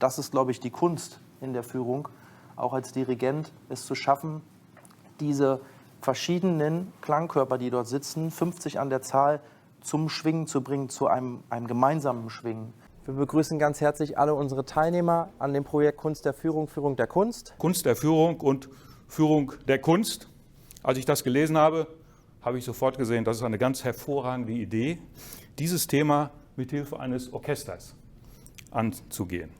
das ist, glaube ich, die Kunst in der Führung, auch als Dirigent es zu schaffen, diese verschiedenen Klangkörper, die dort sitzen, 50 an der Zahl, zum Schwingen zu bringen, zu einem gemeinsamen Schwingen. Wir begrüßen ganz herzlich alle unsere Teilnehmer an dem Projekt Kunst der Führung, Führung der Kunst. Kunst der Führung und Führung der Kunst. Als ich das gelesen habe, habe ich sofort gesehen, das ist eine ganz hervorragende Idee, dieses Thema mit Hilfe eines Orchesters anzugehen.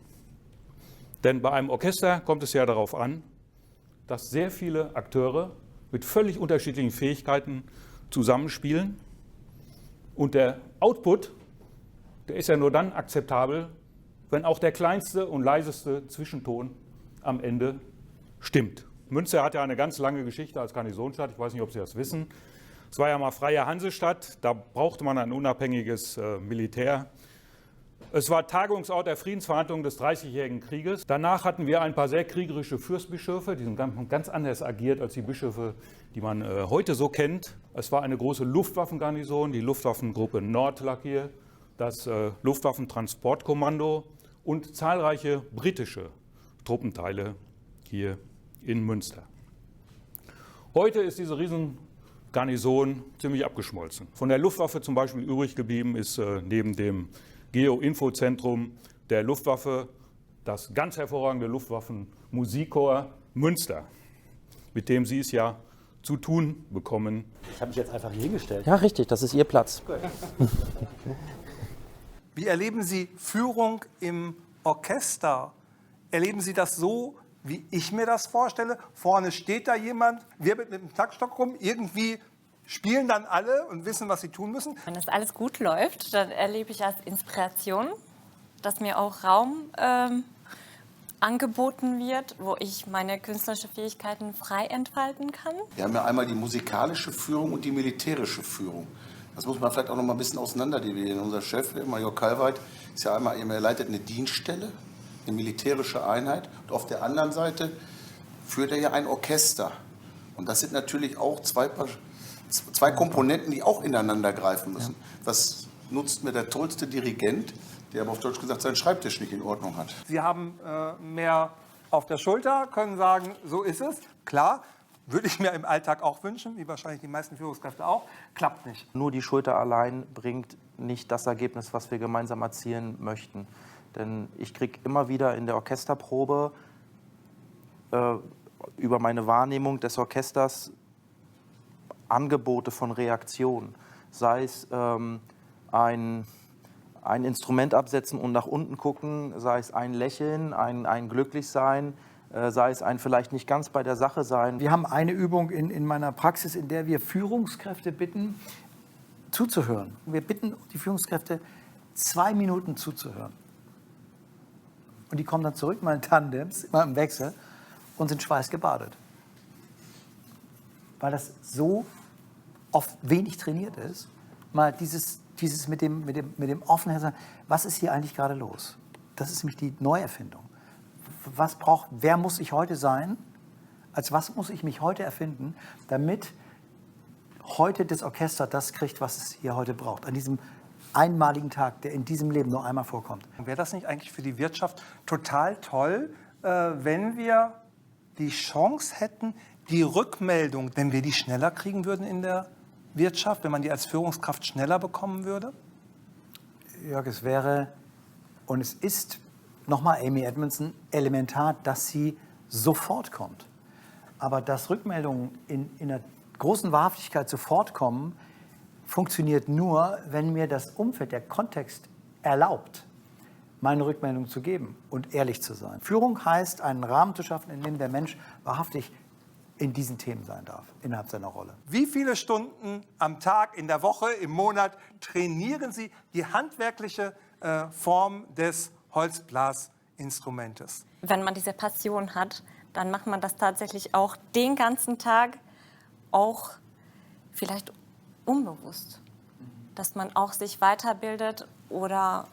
Denn bei einem Orchester kommt es ja darauf an, dass sehr viele Akteure mit völlig unterschiedlichen Fähigkeiten zusammenspielen. Und der Output, der ist ja nur dann akzeptabel, wenn auch der kleinste und leiseste Zwischenton am Ende stimmt. Münster hat ja eine ganz lange Geschichte als Garnisonsstadt. Ich weiß nicht, ob Sie das wissen. Es war ja mal freie Hansestadt, da brauchte man ein unabhängiges Militär. Es war Tagungsort der Friedensverhandlungen des Dreißigjährigen Krieges. Danach hatten wir ein paar sehr kriegerische Fürstbischöfe, die haben ganz anders agiert als die Bischöfe, die man heute so kennt. Es war eine große Luftwaffengarnison, die Luftwaffengruppe Nord lag hier, das Luftwaffentransportkommando und zahlreiche britische Truppenteile hier in Münster. Heute ist diese Riesengarnison ziemlich abgeschmolzen. Von der Luftwaffe zum Beispiel übrig geblieben ist neben dem Geo-Info-Zentrum der Luftwaffe das ganz hervorragende Luftwaffen-Musikkorps Münster, mit dem Sie es ja zu tun bekommen. Ich habe mich jetzt einfach hier hingestellt. Ja, richtig, das ist Ihr Platz. Wie erleben Sie Führung im Orchester? Erleben Sie das so, wie ich mir das vorstelle? Vorne steht da jemand, wirbelt mit dem Taktstock rum, irgendwie spielen dann alle und wissen, was sie tun müssen. Wenn das alles gut läuft, dann erlebe ich als Inspiration, dass mir auch Raum angeboten wird, wo ich meine künstlerischen Fähigkeiten frei entfalten kann. Wir haben ja einmal die musikalische Führung und die militärische Führung. Das muss man vielleicht auch noch mal ein bisschen auseinanderdividieren. Unser Chef, der Major Kalweit, ist ja einmal, er leitet eine Dienststelle, eine militärische Einheit. Und auf der anderen Seite führt er ja ein Orchester. Und das sind natürlich auch zwei Komponenten, die auch ineinander greifen müssen. Was nutzt mir der tollste Dirigent, der aber auf Deutsch gesagt seinen Schreibtisch nicht in Ordnung hat? Sie haben mehr auf der Schulter, können sagen, so ist es. Klar, würde ich mir im Alltag auch wünschen, wie wahrscheinlich die meisten Führungskräfte auch. Klappt nicht. Nur die Schulter allein bringt nicht das Ergebnis, was wir gemeinsam erzielen möchten. Denn ich kriege immer wieder in der Orchesterprobe über meine Wahrnehmung des Orchesters Angebote von Reaktion. Sei es ein Instrument absetzen und nach unten gucken, sei es ein Lächeln, ein Glücklichsein, sei es ein vielleicht nicht ganz bei der Sache sein. Wir haben eine Übung in meiner Praxis, in der wir Führungskräfte bitten, zuzuhören. Wir bitten die Führungskräfte, 2 Minuten zuzuhören. Und die kommen dann zurück, mal in Tandems, mal im Wechsel, und sind schweißgebadet. Weil das so oft wenig trainiert ist, mal dieses mit dem offenen Herzen, was ist hier eigentlich gerade los? Das ist nämlich die Neuerfindung. Wer muss ich heute sein? Als was muss ich mich heute erfinden, damit heute das Orchester das kriegt, was es hier heute braucht? An diesem einmaligen Tag, der in diesem Leben nur einmal vorkommt. Wäre das nicht eigentlich für die Wirtschaft total toll, wenn wir die Chance hätten, die Rückmeldung, wenn wir die schneller kriegen würden in der Wirtschaft, wenn man die als Führungskraft schneller bekommen würde? Jörg, es wäre und es ist, nochmal Amy Edmondson, elementar, dass sie sofort kommt. Aber dass Rückmeldungen in einer großen Wahrhaftigkeit sofort kommen, funktioniert nur, wenn mir das Umfeld, der Kontext erlaubt, meine Rückmeldung zu geben und ehrlich zu sein. Führung heißt, einen Rahmen zu schaffen, in dem der Mensch wahrhaftig in diesen Themen sein darf, innerhalb seiner Rolle. Wie viele Stunden am Tag, in der Woche, im Monat trainieren Sie die handwerkliche Form des Holzblasinstrumentes? Wenn man diese Passion hat, dann macht man das tatsächlich auch den ganzen Tag, auch vielleicht unbewusst. Dass man auch sich weiterbildet oder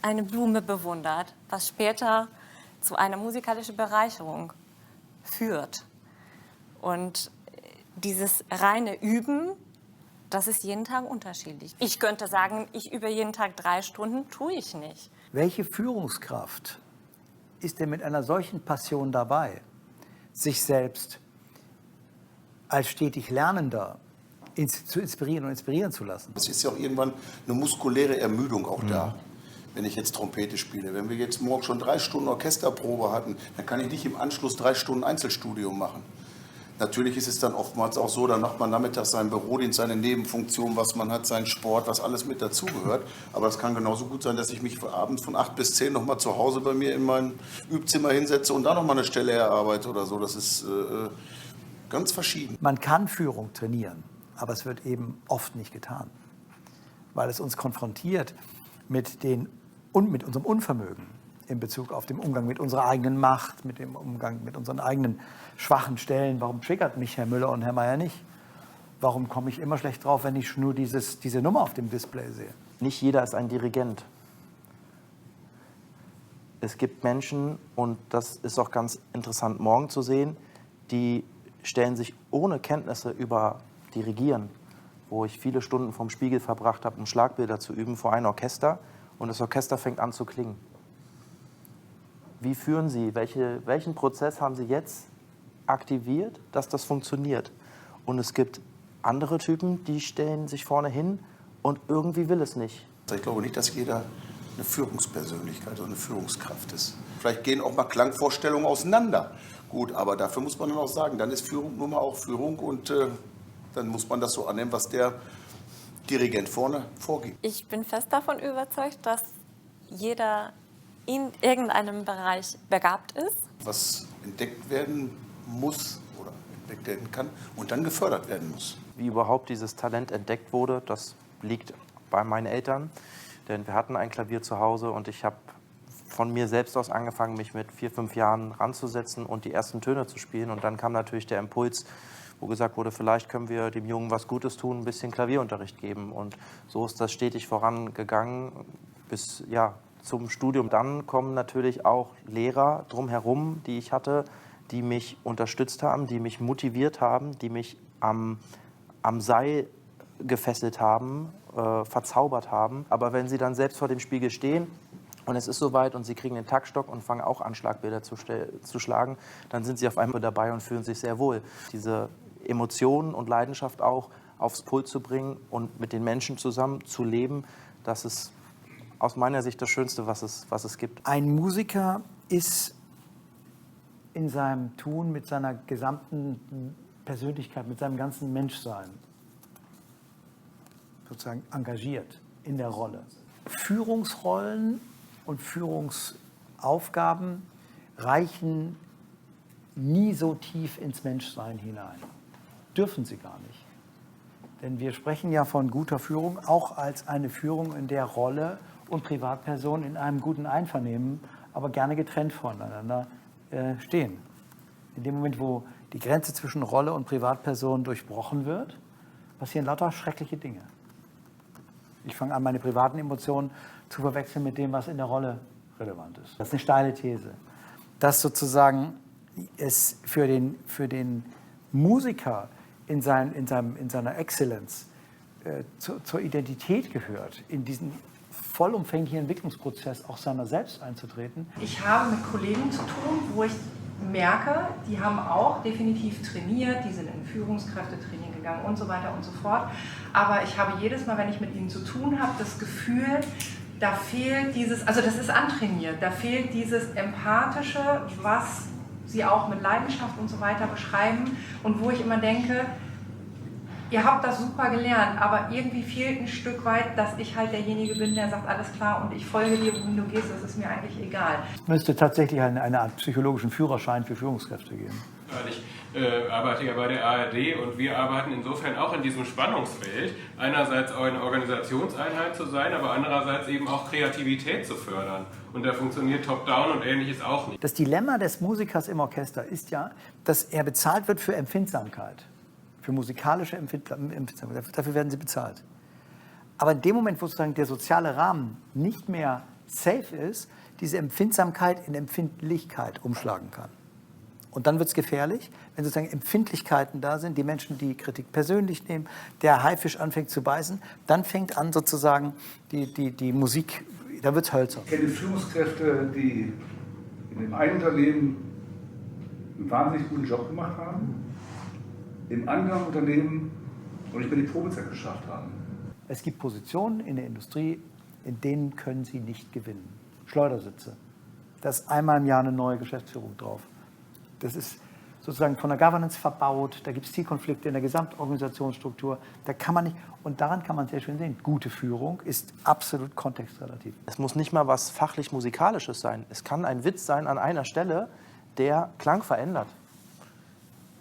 eine Blume bewundert, was später zu einer musikalischen Bereicherung führt. Und dieses reine Üben, das ist jeden Tag unterschiedlich. Ich könnte sagen, ich übe jeden Tag 3 Stunden, tue ich nicht. Welche Führungskraft ist denn mit einer solchen Passion dabei, sich selbst als stetig Lernender zu inspirieren und inspirieren zu lassen? Es ist ja auch irgendwann eine muskuläre Ermüdung auch da, wenn ich jetzt Trompete spiele. Wenn wir jetzt morgen schon 3 Stunden Orchesterprobe hatten, dann kann ich nicht im Anschluss 3 Stunden Einzelstudium machen. Natürlich ist es dann oftmals auch so, dann macht man nachmittags seinen Bürodienst, seine Nebenfunktion, was man hat, seinen Sport, was alles mit dazugehört. Aber es kann genauso gut sein, dass ich mich abends von 8 bis 10 nochmal zu Hause bei mir in mein Übzimmer hinsetze und da nochmal eine Stelle erarbeite oder so. Das ist ganz verschieden. Man kann Führung trainieren, aber es wird eben oft nicht getan, weil es uns konfrontiert mit unserem Unvermögen in Bezug auf den Umgang mit unserer eigenen Macht, mit dem Umgang mit unseren eigenen schwachen Stellen. Warum triggert mich Herr Müller und Herr Meier nicht? Warum komme ich immer schlecht drauf, wenn ich nur diese Nummer auf dem Display sehe? Nicht jeder ist ein Dirigent. Es gibt Menschen, und das ist auch ganz interessant morgen zu sehen, die stellen sich ohne Kenntnisse über Dirigieren, wo ich viele Stunden vorm Spiegel verbracht habe, um Schlagbilder zu üben, vor ein Orchester, und das Orchester fängt an zu klingen. Wie führen Sie, welchen Prozess haben Sie jetzt aktiviert, dass das funktioniert? Und es gibt andere Typen, die stellen sich vorne hin und irgendwie will es nicht. Ich glaube nicht, dass jeder eine Führungspersönlichkeit oder eine Führungskraft ist. Vielleicht gehen auch mal Klangvorstellungen auseinander. Gut, aber dafür muss man dann auch sagen, dann ist Führung nun mal auch Führung und dann muss man das so annehmen, was der Dirigent vorne vorgibt. Ich bin fest davon überzeugt, dass jeder in irgendeinem Bereich begabt ist. Was entdeckt werden muss oder entdeckt werden kann und dann gefördert werden muss. Wie überhaupt dieses Talent entdeckt wurde, das liegt bei meinen Eltern. Denn wir hatten ein Klavier zu Hause und ich habe von mir selbst aus angefangen, mich mit 4, 5 Jahren ranzusetzen und die ersten Töne zu spielen. Und dann kam natürlich der Impuls, wo gesagt wurde, vielleicht können wir dem Jungen was Gutes tun, ein bisschen Klavierunterricht geben. Und so ist das stetig vorangegangen bis zum Studium. Dann kommen natürlich auch Lehrer drumherum, die ich hatte, die mich unterstützt haben, die mich motiviert haben, die mich am Seil gefesselt haben, verzaubert haben. Aber wenn sie dann selbst vor dem Spiegel stehen und es ist soweit und sie kriegen den Taktstock und fangen auch an, Schlagbilder zu schlagen, dann sind sie auf einmal dabei und fühlen sich sehr wohl. Diese Emotionen und Leidenschaft auch aufs Pult zu bringen und mit den Menschen zusammen zu leben, das ist aus meiner Sicht das Schönste, was es gibt. Ein Musiker ist in seinem Tun, mit seiner gesamten Persönlichkeit, mit seinem ganzen Menschsein sozusagen engagiert in der Rolle. Führungsrollen und Führungsaufgaben reichen nie so tief ins Menschsein hinein. Dürfen sie gar nicht. Denn wir sprechen ja von guter Führung auch als eine Führung, in der Rolle und Privatperson in einem guten Einvernehmen, aber gerne getrennt voneinander stehen. In dem Moment, wo die Grenze zwischen Rolle und Privatperson durchbrochen wird, passieren lauter schreckliche Dinge. Ich fange an, meine privaten Emotionen zu verwechseln mit dem, was in der Rolle relevant ist. Das ist eine steile These. Dass sozusagen es für den Musiker in seiner Exzellenz zur Identität gehört, in diesen vollumfänglichen Entwicklungsprozess auch seiner selbst einzutreten. Ich habe mit Kollegen zu tun, wo ich merke, die haben auch definitiv trainiert, die sind in Führungskräftetraining gegangen und so weiter und so fort. Aber ich habe jedes Mal, wenn ich mit ihnen zu tun habe, das Gefühl, da fehlt dieses, also das ist antrainiert, da fehlt dieses Empathische, was sie auch mit Leidenschaft und so weiter beschreiben und wo ich immer denke, ihr habt das super gelernt, aber irgendwie fehlt ein Stück weit, dass ich halt derjenige bin, der sagt, alles klar und ich folge dir, wohin du gehst, das ist mir eigentlich egal. Es müsste tatsächlich eine Art psychologischen Führerschein für Führungskräfte geben. Ich arbeite ja bei der ARD und wir arbeiten insofern auch in diesem Spannungsfeld, einerseits auch eine Organisationseinheit zu sein, aber andererseits eben auch Kreativität zu fördern. Und da funktioniert Top-Down und Ähnliches auch nicht. Das Dilemma des Musikers im Orchester ist ja, dass er bezahlt wird für Empfindsamkeit. Für musikalische Empfindsamkeit. Dafür werden sie bezahlt. Aber in dem Moment, wo sozusagen der soziale Rahmen nicht mehr safe ist, diese Empfindsamkeit in Empfindlichkeit umschlagen kann. Und dann wird es gefährlich, wenn sozusagen Empfindlichkeiten da sind, die Menschen die Kritik persönlich nehmen, der Haifisch anfängt zu beißen, dann fängt an sozusagen die Musik da wird es hölzern. Ich kenne Führungskräfte, die in dem einen Unternehmen einen wahnsinnig guten Job gemacht haben, im anderen Unternehmen noch nicht mehr die Probezeit geschafft haben. Es gibt Positionen in der Industrie, in denen können Sie nicht gewinnen. Schleudersitze. Da ist einmal im Jahr eine neue Geschäftsführung drauf. Das ist sozusagen von der Governance verbaut, da gibt es Zielkonflikte in der Gesamtorganisationsstruktur, da kann man nicht, und daran kann man sehr schön sehen, gute Führung ist absolut kontextrelativ. Es muss nicht mal was fachlich-musikalisches sein. Es kann ein Witz sein an einer Stelle, der Klang verändert,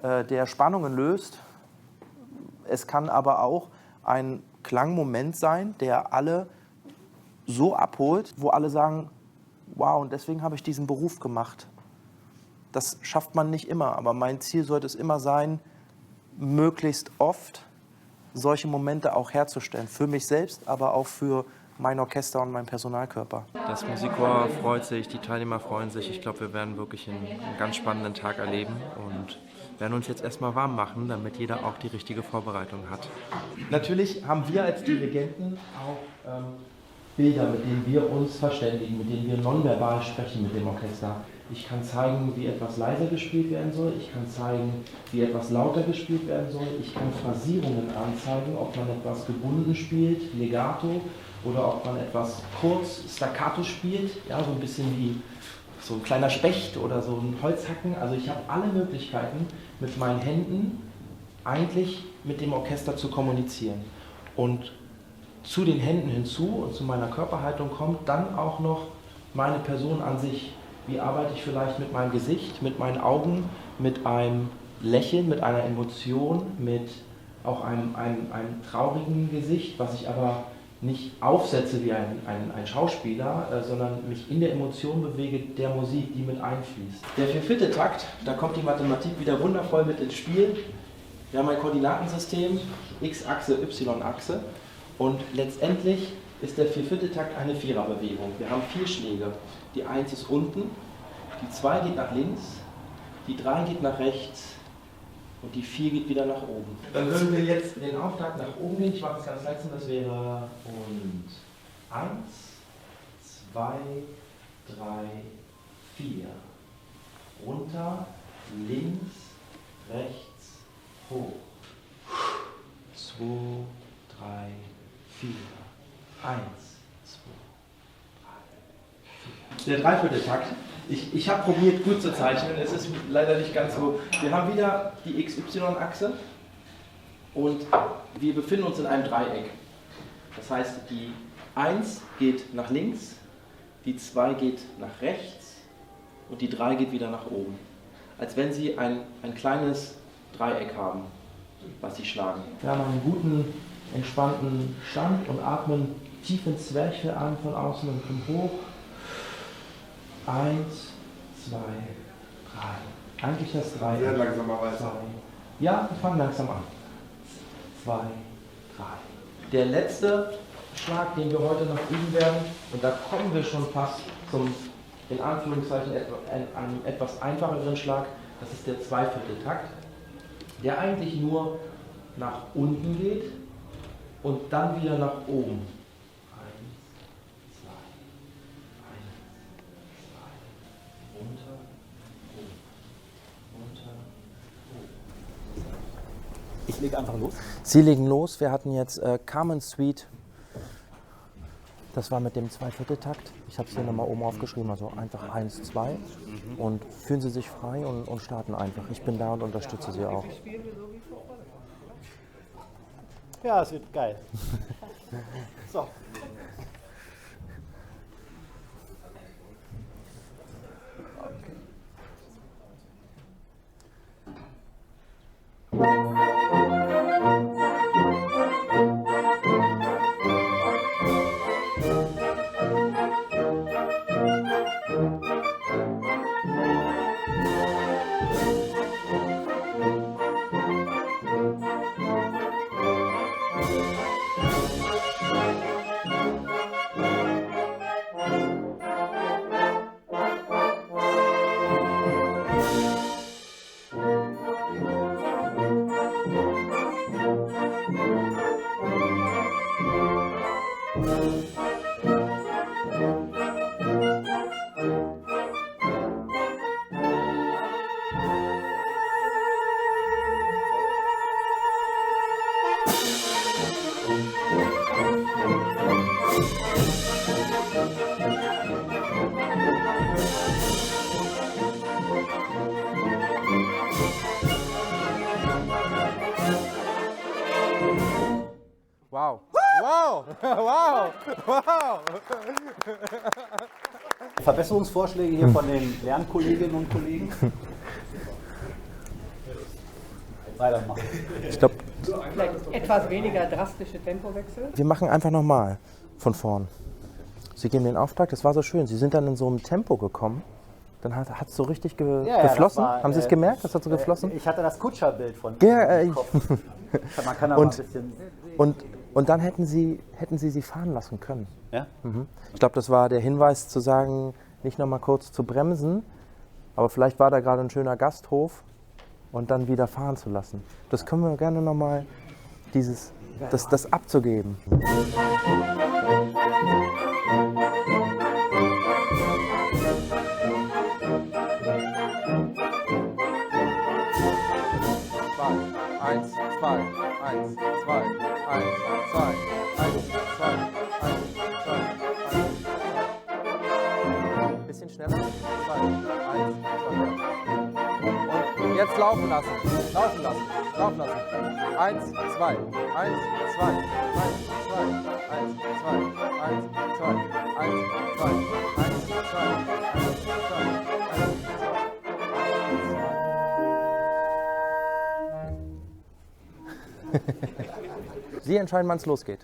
der Spannungen löst. Es kann aber auch ein Klangmoment sein, der alle so abholt, wo alle sagen, wow, und deswegen habe ich diesen Beruf gemacht. Das schafft man nicht immer, aber mein Ziel sollte es immer sein, möglichst oft solche Momente auch herzustellen. Für mich selbst, aber auch für mein Orchester und meinen Personalkörper. Das Musikchor freut sich, die Teilnehmer freuen sich. Ich glaube, wir werden wirklich einen ganz spannenden Tag erleben und werden uns jetzt erstmal warm machen, damit jeder auch die richtige Vorbereitung hat. Natürlich haben wir als Dirigenten auch Bilder, mit denen wir uns verständigen, mit denen wir nonverbal sprechen mit dem Orchester. Ich kann zeigen, wie etwas leiser gespielt werden soll. Ich kann zeigen, wie etwas lauter gespielt werden soll. Ich kann Phrasierungen anzeigen, ob man etwas gebunden spielt, legato, oder ob man etwas kurz, staccato spielt. Ja, so ein bisschen wie so ein kleiner Specht oder so ein Holzhacken. Also ich habe alle Möglichkeiten, mit meinen Händen eigentlich mit dem Orchester zu kommunizieren. Und zu den Händen hinzu und zu meiner Körperhaltung kommt dann auch noch meine Person an sich. Wie arbeite ich vielleicht mit meinem Gesicht, mit meinen Augen, mit einem Lächeln, mit einer Emotion, mit auch einem traurigen Gesicht, was ich aber nicht aufsetze wie ein Schauspieler, sondern mich in der Emotion bewege der Musik, die mit einfließt. Der 4/4-Takt, da kommt die Mathematik wieder wundervoll mit ins Spiel. Wir haben ein Koordinatensystem, X-Achse, Y-Achse, und letztendlich ist der 4/4-Takt eine Viererbewegung. Wir haben 4 Schläge. Die 1 ist unten, die 2 geht nach links, die 3 geht nach rechts und die 4 geht wieder nach oben. Dann würden wir jetzt den Auftakt nach oben gehen. Ich mache es ganz langsam, das wäre und 1, 2, 3, 4. Runter, links, rechts, hoch. 2, 3, 4. 1, 2, 3, 4. Der 3/4-Takt. Ich habe probiert, gut zu zeichnen. Es ist leider nicht ganz so. Wir haben wieder die XY-Achse und wir befinden uns in einem Dreieck. Das heißt, die 1 geht nach links, die 2 geht nach rechts und die 3 geht wieder nach oben. Als wenn Sie ein kleines Dreieck haben, was Sie schlagen. Wir haben einen guten, entspannten Stand und atmen tief ins Zwerchfell ein von außen und kommen hoch. 1, 2, 3. Eigentlich das 3. Sehr langsamer weiter. 2. Ja, wir fangen langsam an. 2, 3. Der letzte Schlag, den wir heute noch üben werden, und da kommen wir schon fast zum, in Anführungszeichen, einem etwas einfacheren Schlag, das ist der 2/4-Takt, der eigentlich nur nach unten geht und dann wieder nach oben. 1, 2, 1, 2, runter, hoch, runter, hoch. Ich lege einfach los. Sie legen los. Wir hatten jetzt Carmen Suite. Das war mit dem 2/4-Takt. Ich habe es hier nochmal oben aufgeschrieben, also einfach 1, 2. Und fühlen Sie sich frei und starten einfach. Ich bin da und unterstütze Sie auch. Ja, es wird geil. So. Wow! Wow! Verbesserungsvorschläge hier von den Lernkolleginnen und Kollegen? Weitermachen. Ich glaube, Vielleicht etwas weniger drastische Tempowechsel. wir machen einfach nochmal von vorn. Sie geben den Auftrag, das war so schön. Sie sind dann in so einem Tempo gekommen. Dann hat es so richtig geflossen. das war, Haben Sie es gemerkt? Das hat so geflossen? Ich hatte das Kutscherbild von Ja, im Kopf. Man kann aber ein bisschen... Und dann hätten Sie sie fahren lassen können. Ja? Ich glaube, das war der Hinweis zu sagen, nicht nochmal kurz zu bremsen, aber vielleicht war da gerade ein schöner Gasthof und dann wieder fahren zu lassen. Das können wir gerne nochmal, das abzugeben. Eins, zwei, eins, zwei, eins, zwei, eins, zwei, eins, zwei, eins, zwei. Bisschen schneller. Zwei, eins, zwei. Und jetzt laufen lassen. Laufen lassen. Laufen lassen. Eins, zwei, eins, zwei, eins, zwei, eins, zwei, eins, zwei, eins, zwei, eins, zwei, eins, zwei, eins, Sie entscheiden, wann es losgeht.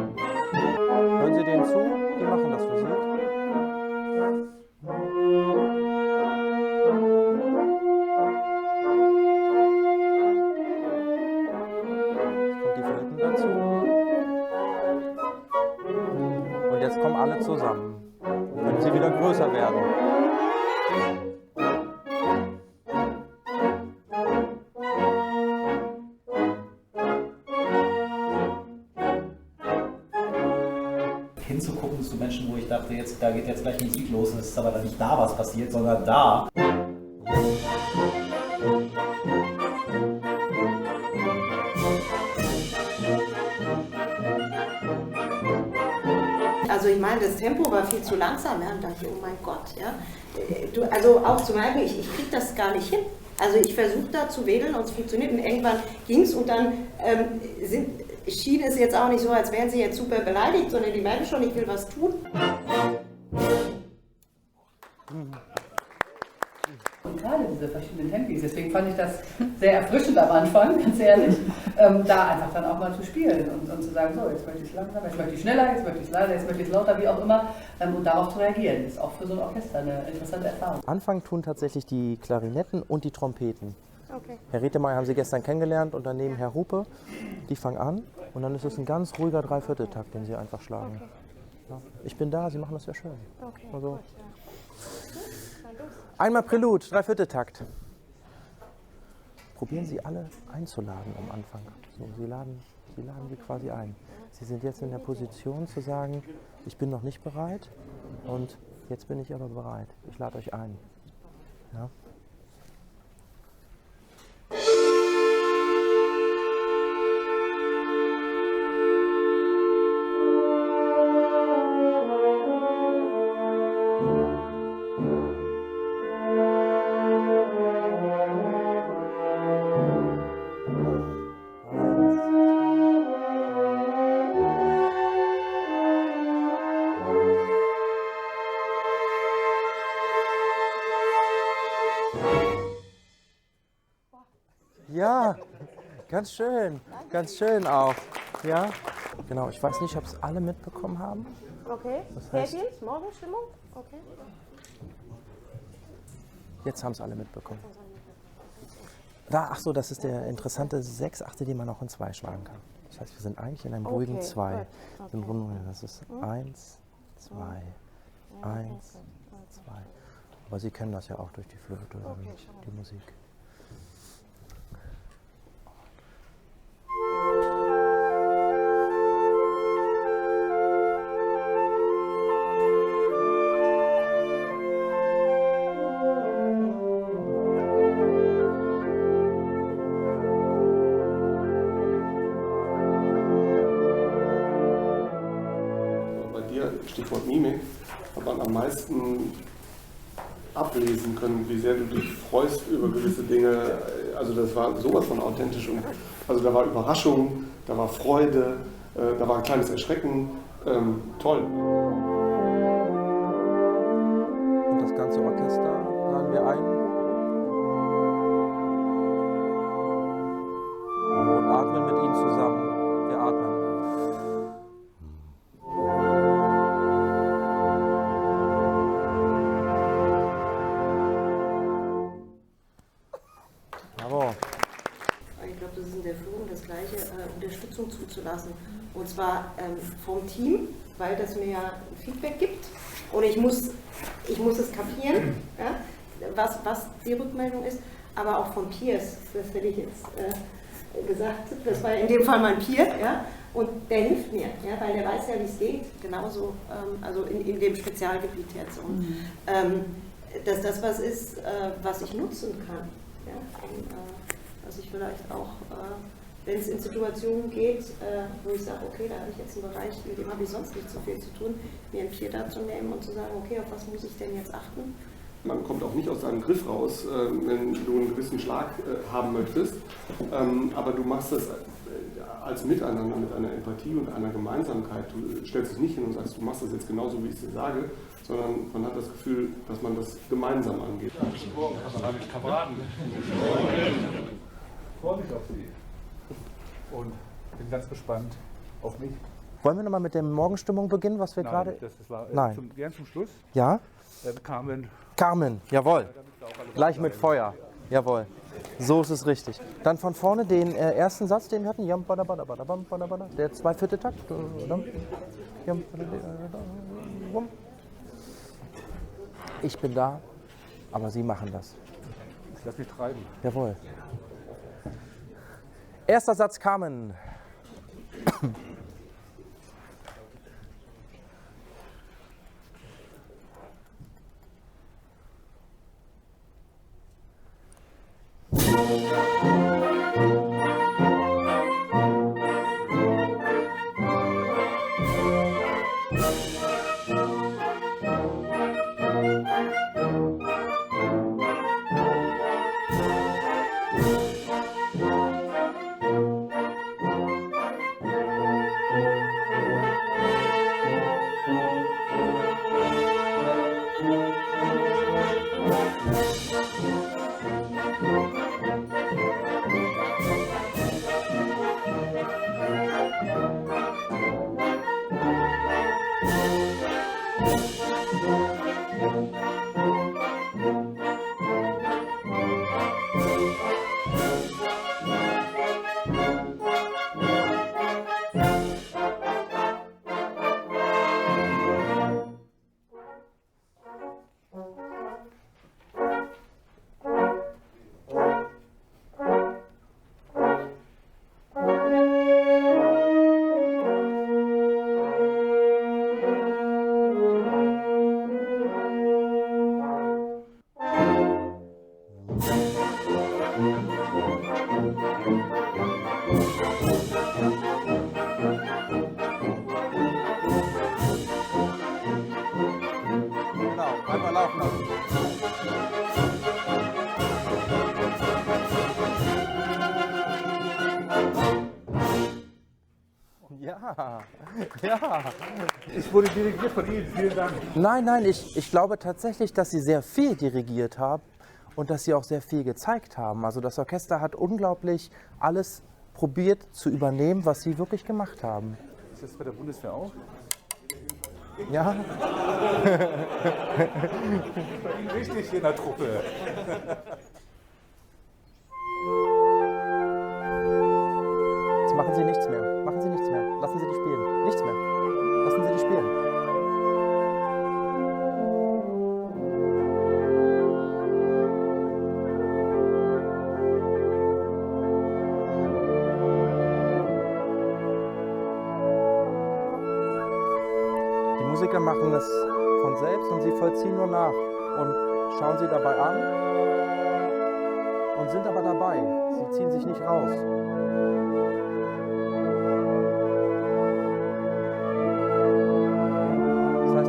Hören Sie denen zu, die machen das für Sie. Die Flöten dazu. Und jetzt kommen alle zusammen. Können sie wieder größer werden. Hinzugucken zu Menschen, wo ich dachte, da geht jetzt gleich Musik los und es ist aber dann nicht da, was passiert, sondern da. Also ich meine, das Tempo war viel zu langsam. Ja, und dachte, oh mein Gott. Ja. Also auch zum Beispiel, ich kriege das gar nicht hin. Also ich versuche da zu wedeln und es funktioniert und irgendwann ging es und dann schien es jetzt auch nicht so, als wären sie jetzt super beleidigt, sondern die merken schon, ich will was tun. Und gerade diese verschiedenen Tempis, deswegen fand ich das sehr erfrischend am Anfang, ganz ehrlich, da einfach dann auch mal zu spielen und zu sagen, so, jetzt möchte ich es langsamer, jetzt möchte ich schneller, jetzt möchte ich es leiser, jetzt möchte ich es lauter, wie auch immer, und darauf zu reagieren. Das ist auch für so ein Orchester eine interessante Erfahrung. Anfang tun tatsächlich die Klarinetten und die Trompeten. Okay. Herr Retemeyer haben Sie gestern kennengelernt und daneben Herr Hupe. Die fangen an und dann ist es ein ganz ruhiger Dreivierteltakt, den Sie einfach schlagen. Okay. Ja. Ich bin da, Sie machen das ja schön. Okay, Also, gut, ja. einmal Prälude, Dreivierteltakt. Probieren Sie alle einzuladen am Anfang. So, Sie laden die quasi ein. Sie sind jetzt in der Position zu sagen, ich bin noch nicht bereit und jetzt bin ich aber bereit. Ich lade euch ein. Ja? Ja, ganz schön auch. Ja, genau. Ich weiß nicht, ob es alle mitbekommen haben. Okay. Das heißt, Häkchen, Morgenstimmung? Okay. jetzt haben es alle mitbekommen. Da, ach so, das ist der interessante 6/8, den man auch in 2 schlagen kann. Das heißt, wir sind eigentlich in einem ruhigen 2. Das ist 1, 2, 1, 2. Aber Sie kennen das ja auch durch die Flöte und die Musik. Stichwort Mimik, hat man am meisten ablesen können, wie sehr du dich freust über gewisse Dinge. Also das war sowas von authentisch. Und also da war Überraschung, da war Freude, da war ein kleines Erschrecken. Toll. Und das ganze Orchester laden wir ein. Und atmen mit ihnen zusammen. Wir atmen. Bravo. Ich glaube, das ist in der Führung das Gleiche, Unterstützung zuzulassen. Und zwar vom Team, weil das mir ja Feedback gibt. Und ich muss es kapieren, ja, was die Rückmeldung ist, aber auch von Peers, das hätte ich jetzt gesagt, das war in dem Fall mein Peer, ja, und der hilft mir, ja, weil der weiß ja, wie es geht, genauso, also in dem Spezialgebiet jetzt. Und dass das was ist, was ich nutzen kann, ja, und, was ich vielleicht auch, wenn es in Situationen geht, wo ich sage, okay, da habe ich jetzt einen Bereich, mit dem habe ich sonst nicht so viel zu tun, mir ein Peer da zu nehmen und zu sagen, okay, auf was muss ich denn jetzt achten? Man kommt auch nicht aus seinem Griff raus, wenn du einen gewissen Schlag haben möchtest, aber du machst das als Miteinander mit einer Empathie und einer Gemeinsamkeit. Du stellst dich nicht hin und sagst, du machst das jetzt genauso, wie ich es dir sage, sondern man hat das Gefühl, dass man das gemeinsam angeht. Kameraden. Vorsicht auf Sie. Und bin ganz gespannt auf mich. Wollen wir nochmal mit der Morgenstimmung beginnen, was wir gerade... Das war Nein. Gern zum Schluss. Ja? Carmen. Carmen, jawohl. Gleich mit Feuer. Jawohl. So ist es richtig. Dann von vorne den ersten Satz, den wir hatten. Der 2/4 Takt. Ich bin da, aber Sie machen das. Ich lass mich treiben. Jawohl. Erster Satz, Carmen. Ja. Ich wurde dirigiert von Ihnen, vielen Dank. Nein, ich glaube tatsächlich, dass Sie sehr viel dirigiert haben und dass Sie auch sehr viel gezeigt haben. Also das Orchester hat unglaublich alles probiert zu übernehmen, was Sie wirklich gemacht haben. Ist das bei der Bundeswehr auch? Ja. Richtig in der Truppe. Jetzt machen Sie nichts mehr. Machen Sie nichts mehr. Lassen Sie die spielen. Nichts mehr. Lassen Sie die spielen. Die Musiker machen es von selbst und Sie vollziehen nur nach und schauen Sie dabei an und sind aber dabei. Sie ziehen sich nicht raus. Das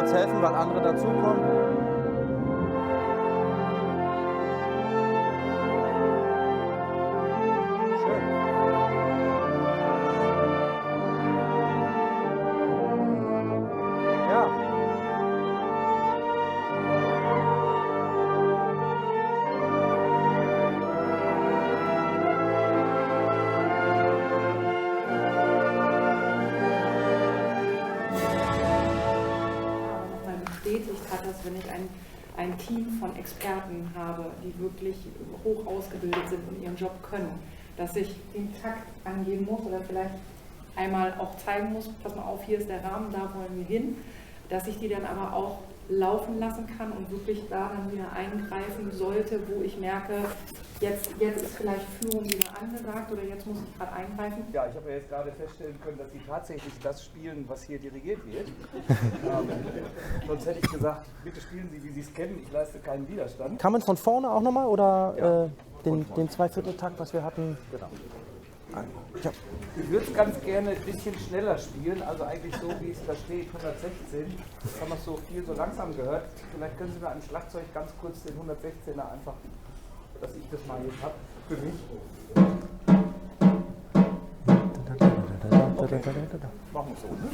kurz helfen, weil andere dazukommen. Schön. Ja. Nochmal bestätigt hat, dass wenn ich ein Team von Experten habe, die wirklich hoch ausgebildet sind und ihren Job können, dass ich den Takt angeben muss oder vielleicht einmal auch zeigen muss, pass mal auf, hier ist der Rahmen, da wollen wir hin, dass ich die dann aber auch laufen lassen kann und wirklich da dann wieder eingreifen sollte, wo ich merke, jetzt ist vielleicht Führung wieder angesagt oder jetzt muss ich gerade eingreifen. Ja, ich habe ja jetzt gerade feststellen können, dass Sie tatsächlich das spielen, was hier dirigiert wird. Sonst hätte ich gesagt, bitte spielen Sie, wie Sie es kennen, ich leiste keinen Widerstand. Kann man von vorne auch nochmal oder den Zweivierteltakt, was wir hatten? Genau. Ja. Ich würde es ganz gerne ein bisschen schneller spielen, also eigentlich so, wie es da steht, 116. Das haben wir so viel so langsam gehört. Vielleicht können Sie mir am Schlagzeug ganz kurz den 116er einfach, dass ich das mal jetzt habe, für mich. Okay. Machen wir so, ne?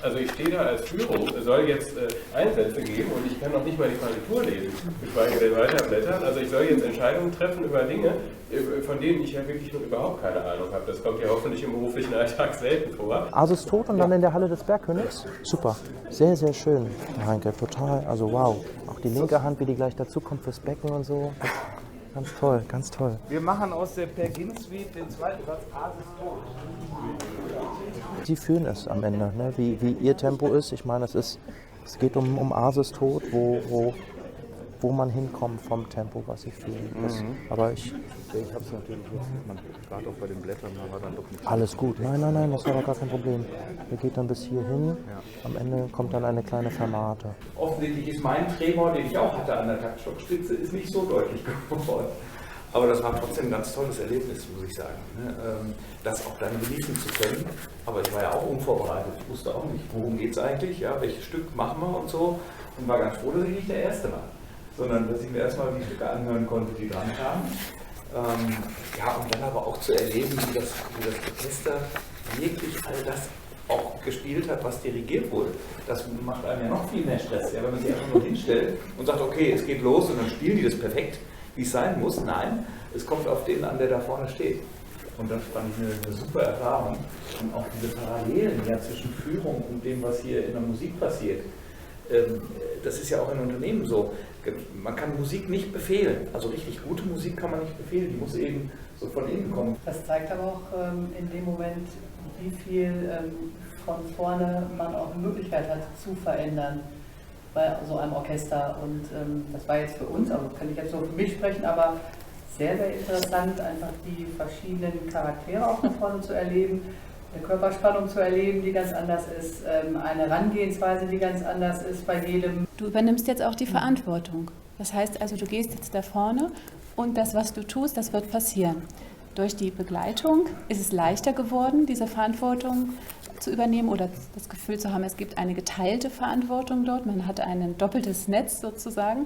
Also ich stehe da als Führung, soll jetzt Einsätze geben und ich kann noch nicht mal die Partitur lesen, geschweige denn weiterblättern. Also ich soll jetzt Entscheidungen treffen über Dinge, von denen ich ja wirklich noch überhaupt keine Ahnung habe. Das kommt ja hoffentlich im beruflichen Alltag selten vor. Asus tot und dann in der Halle des Bergkönigs. Super. Sehr, sehr schön, Heinke. Total. Also wow. Auch die linke Hand, wie die gleich dazukommt fürs Becken und so. Ganz toll, ganz toll. Wir machen aus der Pergin-Suite den zweiten Satz Asis tot. Sie fühlen es am Ende, ne? Wie ihr Tempo ist. Ich meine, es geht um Asis tot, wo man hinkommt vom Tempo, was sie fühlen. Aber ich habe es natürlich jetzt, gerade auch bei den Blättern, aber dann doch nicht. Alles gut. Nein, das war doch gar kein Problem. Der geht dann bis hierhin. Ja. Am Ende kommt dann eine kleine Fermate. Offensichtlich ist mein Tremor, den ich auch hatte an der Taktstockspitze, ist nicht so deutlich geworden. Aber das war trotzdem ein ganz tolles Erlebnis, muss ich sagen. Das auch dann genießen zu können. Aber ich war ja auch unvorbereitet. Ich wusste auch nicht, worum geht es eigentlich, ja, welches Stück machen wir und so. Und war ganz froh, dass ich nicht der Erste war. Sondern dass ich mir erstmal die Stücke anhören konnte, die dran kamen. Ja, und dann aber auch zu erleben, wie das Orchester wirklich all das auch gespielt hat, was dirigiert wurde. Das macht einem ja noch viel mehr Stress, ja, wenn man sich einfach nur hinstellt und sagt, okay, es geht los und dann spielen die das perfekt, wie es sein muss. Nein, es kommt auf den an, der da vorne steht. Und das fand ich eine super Erfahrung. Und auch diese Parallelen ja, zwischen Führung und dem, was hier in der Musik passiert. Das ist ja auch in Unternehmen so. Man kann Musik nicht befehlen. Also richtig gute Musik kann man nicht befehlen. Die muss eben so von innen kommen. Das zeigt aber auch in dem Moment, wie viel von vorne man auch eine Möglichkeit hat zu verändern bei so einem Orchester. Und das war jetzt für uns, also kann ich jetzt nur für mich sprechen, aber sehr, sehr interessant, einfach die verschiedenen Charaktere auch nach vorne zu erleben, eine Körperspannung zu erleben, die ganz anders ist, eine Herangehensweise, die ganz anders ist bei jedem. Du übernimmst jetzt auch die Verantwortung. Das heißt also, du gehst jetzt da vorne und das, was du tust, das wird passieren. durch die Begleitung ist es leichter geworden, diese Verantwortung zu übernehmen oder das Gefühl zu haben, es gibt eine geteilte Verantwortung dort. Man hat ein doppeltes Netz sozusagen.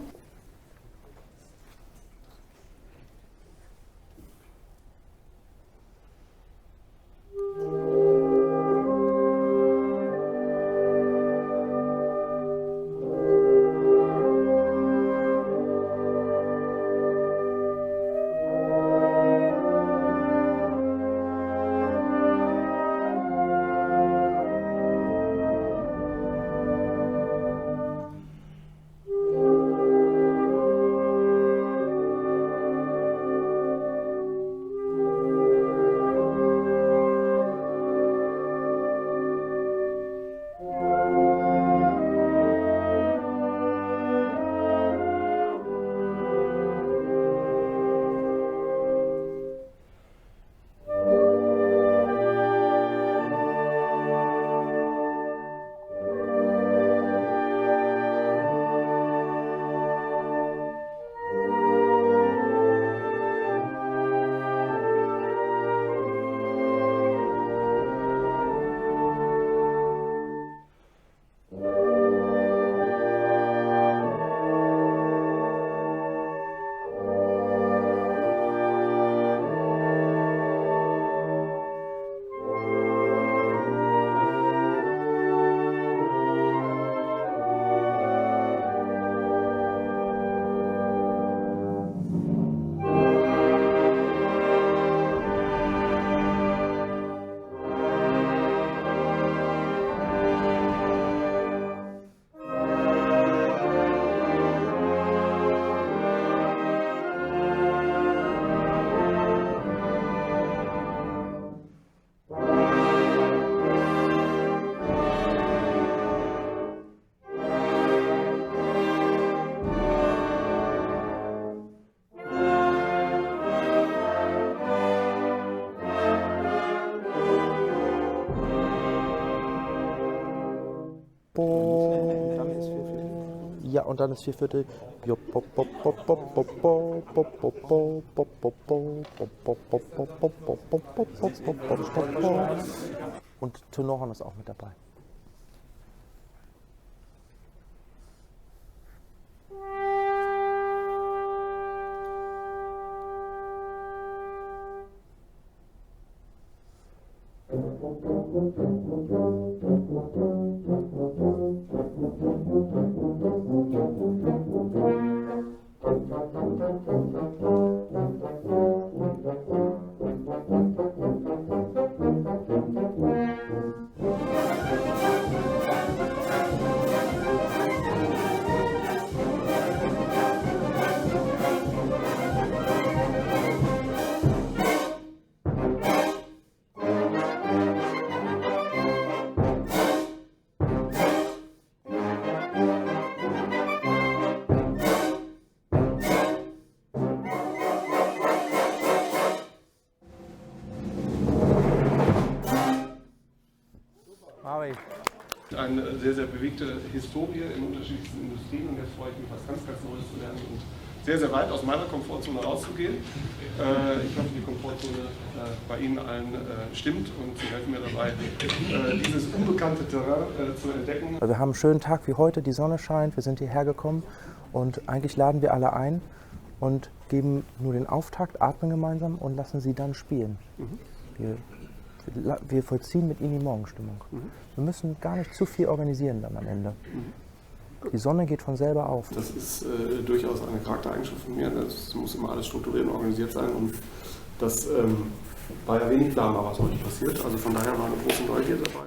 Ja, und dann ist 4/4. Und Tenorhorn ist auch mit dabei. Eine sehr, sehr bewegte Historie in unterschiedlichsten Industrien und jetzt freue ich mich, was ganz, ganz Neues zu lernen und sehr, sehr weit aus meiner Komfortzone rauszugehen. Ich hoffe, die Komfortzone bei Ihnen allen stimmt und Sie helfen mir dabei, dieses unbekannte Terrain zu entdecken. Wir haben einen schönen Tag wie heute, die Sonne scheint, wir sind hierher gekommen und eigentlich laden wir alle ein und geben nur den Auftakt, atmen gemeinsam und lassen sie dann spielen. Wir vollziehen mit ihnen die Morgenstimmung. Wir müssen gar nicht zu viel organisieren dann am Ende. Die Sonne geht von selber auf. Das ist durchaus eine Charaktereigenschaft von mir. Das muss immer alles strukturiert und organisiert sein. Und das war ja wenig planbar, was heute passiert. Also von daher war eine große Neugier dabei.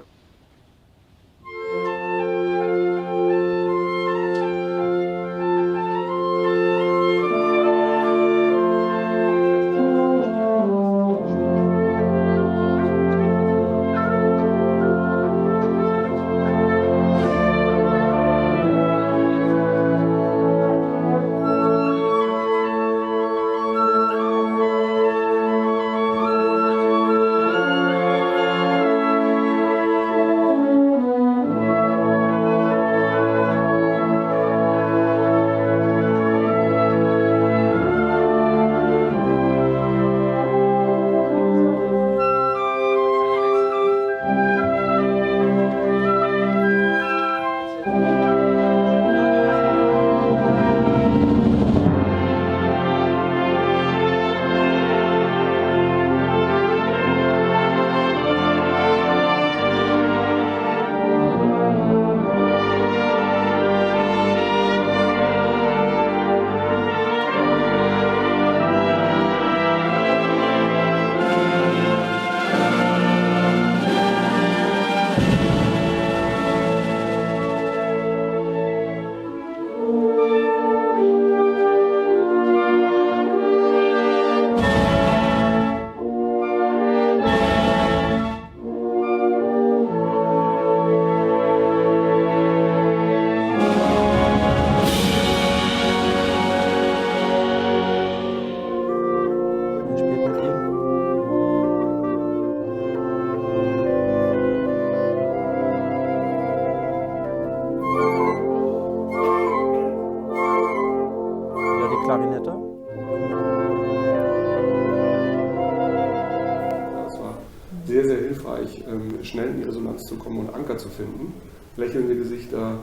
hilfreich, schnell in die Resonanz zu kommen und Anker zu finden. Lächelnde Gesichter,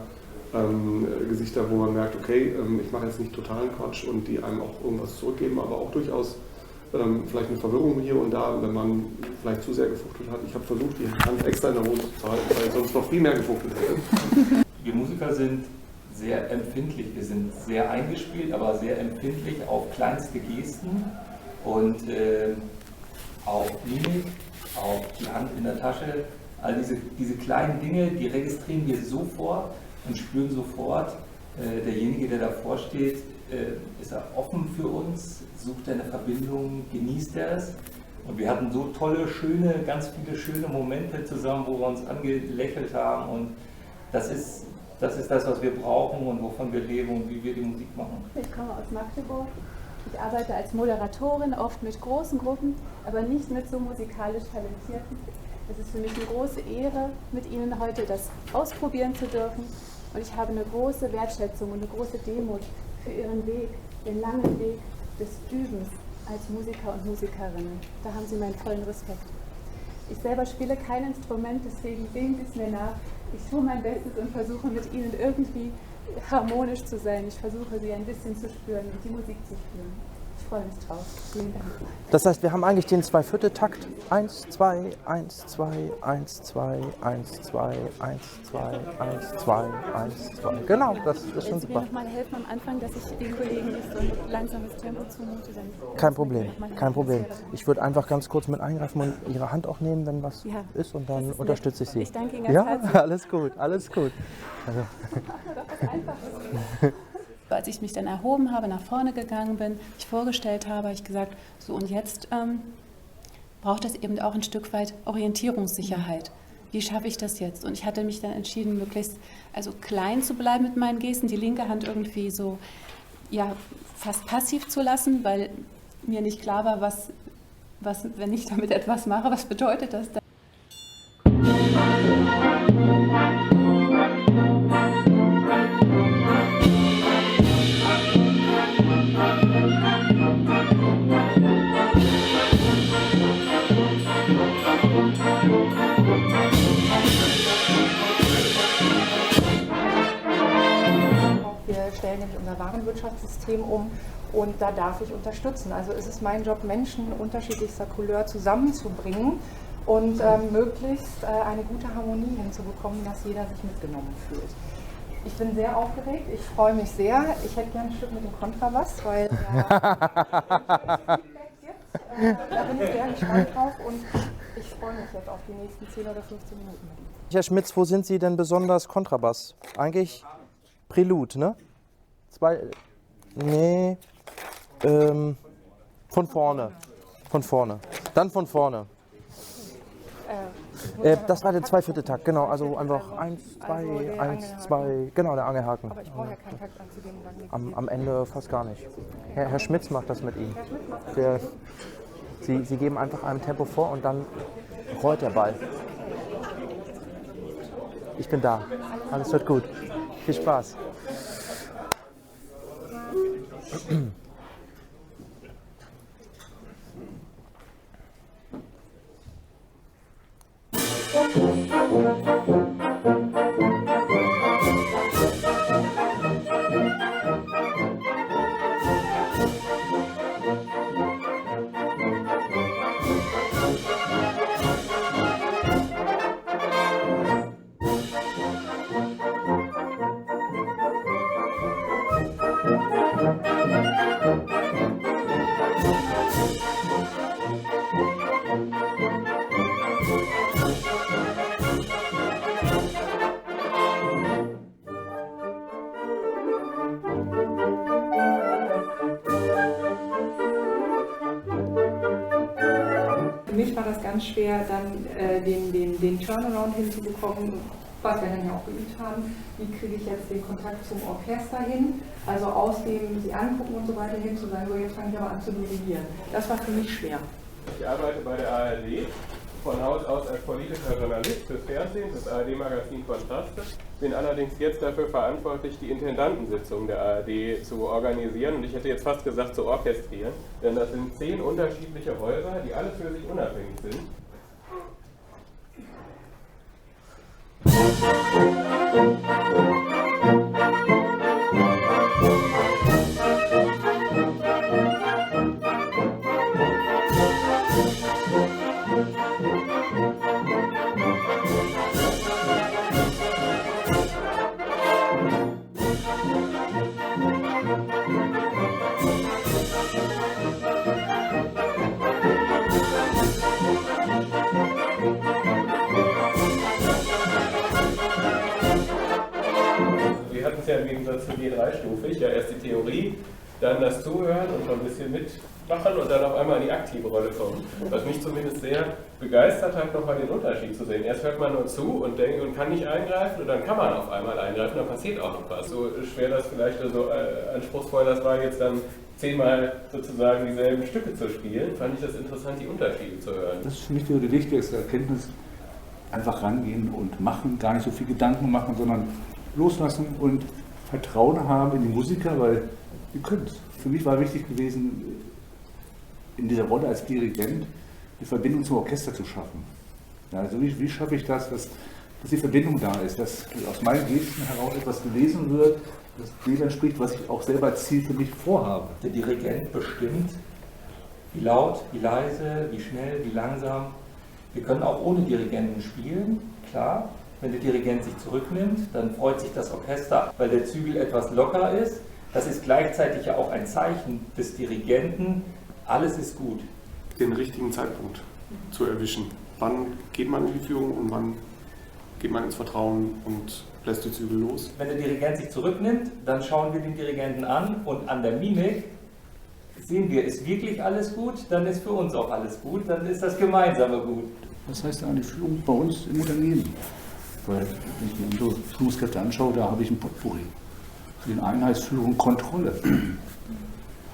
Gesichter, wo man merkt, okay, ich mache jetzt nicht totalen Quatsch und die einem auch irgendwas zurückgeben, aber auch durchaus vielleicht eine Verwirrung hier und da, wenn man vielleicht zu sehr gefuchtelt hat. Ich habe versucht, die Hand extra in der Hose zu halten, weil ich sonst noch viel mehr gefuchtelt hätte. Wir Musiker sind sehr empfindlich, wir sind sehr eingespielt, aber sehr empfindlich auf kleinste Gesten und auf Mimik, auf die Hand in der Tasche. All diese kleinen Dinge, die registrieren wir sofort und spüren sofort, derjenige, der davor steht, ist er offen für uns, sucht er eine Verbindung, genießt er es. Und wir hatten so tolle, schöne, ganz viele schöne Momente zusammen, wo wir uns angelächelt haben. Und das ist das, was wir brauchen und wovon wir leben und wie wir die Musik machen. Ich komme aus Magdeburg. Ich arbeite als Moderatorin, oft mit großen Gruppen, aber nicht mit so musikalisch Talentierten. Es ist für mich eine große Ehre, mit Ihnen heute das ausprobieren zu dürfen. Und ich habe eine große Wertschätzung und eine große Demut für Ihren Weg, den langen Weg des Übens als Musiker und Musikerinnen. Da haben Sie meinen vollen Respekt. Ich selber spiele kein Instrument, deswegen singen Sie es mir nach. Ich tue mein Bestes und versuche mit Ihnen irgendwie harmonisch zu sein. Ich versuche, Sie ein bisschen zu spüren und die Musik zu spüren. Ich freue mich drauf. Vielen Dank. Das heißt, wir haben eigentlich den 2/4-Takt. 1, 2, 1, 2, 1, 2, 1, 2, 1, 2, 1, 2, 1, 2. Genau, das ist schon super. Wenn Sie mir noch mal helfen am Anfang, dass ich den Kollegen nicht so ein langsames Tempo zumute, dann... Kein Problem, kein Problem. Ich würde einfach ganz kurz mit eingreifen und Ihre Hand auch nehmen, wenn was ist, und dann unterstütze ich Sie. Ich danke Ihnen ganz ja, herzlich. alles gut, alles gut. Also. Als ich mich dann erhoben habe, nach vorne gegangen bin, mich vorgestellt habe, habe ich gesagt, so und jetzt braucht es eben auch ein Stück weit Orientierungssicherheit. Wie schaffe ich das jetzt? Und ich hatte mich dann entschieden, möglichst klein zu bleiben mit meinen Gesten, die linke Hand irgendwie so fast passiv zu lassen, weil mir nicht klar war, was wenn ich damit etwas mache, was bedeutet das dann? Wir stellen nämlich unser Warenwirtschaftssystem um und da darf ich unterstützen. Also es ist mein Job, Menschen unterschiedlichster Couleur zusammenzubringen und möglichst eine gute Harmonie hinzubekommen, dass jeder sich mitgenommen fühlt. Ich bin sehr aufgeregt, ich freue mich sehr. Ich hätte gerne ein Stück mit dem Kontrabass, weil da bin ich sehr gespannt drauf und ich freue mich jetzt auf die nächsten 10 oder 15 Minuten. Herr Schmitz, wo sind Sie denn besonders Kontrabass? Eigentlich Prälude, ne? Nee, von vorne. Von vorne. Dann von vorne. Das war der 2/4-Takt, genau. Also einfach 1, 2, 1, 2, genau, der Angelhaken. Aber ich brauche ja keinen Takt anzugeben. Dann Am Ende fast gar nicht. Herr Schmitz macht das mit Ihnen. Sie geben einfach einem Tempo vor und dann rollt der Ball. Ich bin da. Alles wird gut. Viel Spaß. Für mich war das ganz schwer, dann den Turnaround hinzubekommen, was wir dann ja auch geübt haben. Wie kriege ich jetzt den Kontakt zum Orchester hin? Also aus dem Sie angucken und so weiter hin zu sagen, so jetzt fange ich aber an zu dirigieren. Das war für mich schwer. Ich arbeite bei der ARD, von Haus aus als politischer Journalist fürs Fernsehen, das ARD-Magazin Kontraste. Bin allerdings jetzt dafür verantwortlich, die Intendantensitzung der ARD zu organisieren und ich hätte jetzt fast gesagt zu orchestrieren, denn das sind 10 unterschiedliche Häuser, die alle für sich unabhängig sind. Gegensatz zu G3-stufig. Ja, erst die Theorie, dann das Zuhören und schon ein bisschen mitmachen und dann auf einmal in die aktive Rolle kommen. Was mich zumindest sehr begeistert hat, nochmal den Unterschied zu sehen. Erst hört man nur zu und denkt und kann nicht eingreifen und dann kann man auf einmal eingreifen, dann passiert auch noch was. So schwer das vielleicht, so anspruchsvoll das war, jetzt dann 10-mal sozusagen dieselben Stücke zu spielen, fand ich das interessant, die Unterschiede zu hören. Das ist für mich die wichtigste Erkenntnis. Einfach rangehen und machen, gar nicht so viel Gedanken machen, sondern loslassen und Vertrauen haben in die Musiker, weil die können es. Für mich war wichtig gewesen, in dieser Rolle als Dirigent eine Verbindung zum Orchester zu schaffen. Ja, also wie schaffe ich das, dass die Verbindung da ist, dass aus meinen Gesten heraus etwas gelesen wird, das dem entspricht, was ich auch selber als Ziel für mich vorhabe. Der Dirigent bestimmt, wie laut, wie leise, wie schnell, wie langsam. Wir können auch ohne Dirigenten spielen, klar. Wenn der Dirigent sich zurücknimmt, dann freut sich das Orchester, weil der Zügel etwas locker ist. Das ist gleichzeitig ja auch ein Zeichen des Dirigenten, alles ist gut. Den richtigen Zeitpunkt zu erwischen. Wann geht man in die Führung und wann geht man ins Vertrauen und lässt die Zügel los? Wenn der Dirigent sich zurücknimmt, dann schauen wir den Dirigenten an und an der Mimik sehen wir, ist wirklich alles gut, dann ist für uns auch alles gut, dann ist das Gemeinsame gut. Das heißt eine Führung bei uns im Unternehmen. Weil, wenn ich mir unsere Führungskräfte anschaue, da habe ich ein Potpourri. Für den einen heißt Führung Kontrolle.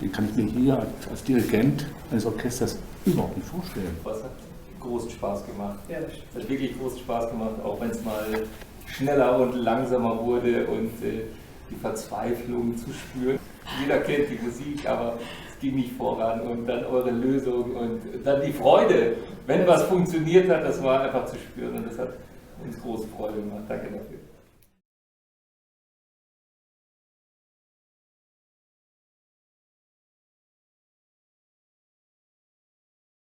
Den kann ich mir hier als Dirigent eines Orchesters überhaupt nicht vorstellen. Das hat großen Spaß gemacht. Ja, das hat wirklich großen Spaß gemacht, auch wenn es mal schneller und langsamer wurde und die Verzweiflung zu spüren. Jeder kennt die Musik, aber es ging nicht voran und dann eure Lösung und dann die Freude, wenn was funktioniert hat, das war einfach zu spüren und das hat uns große Freude gemacht. Danke dafür.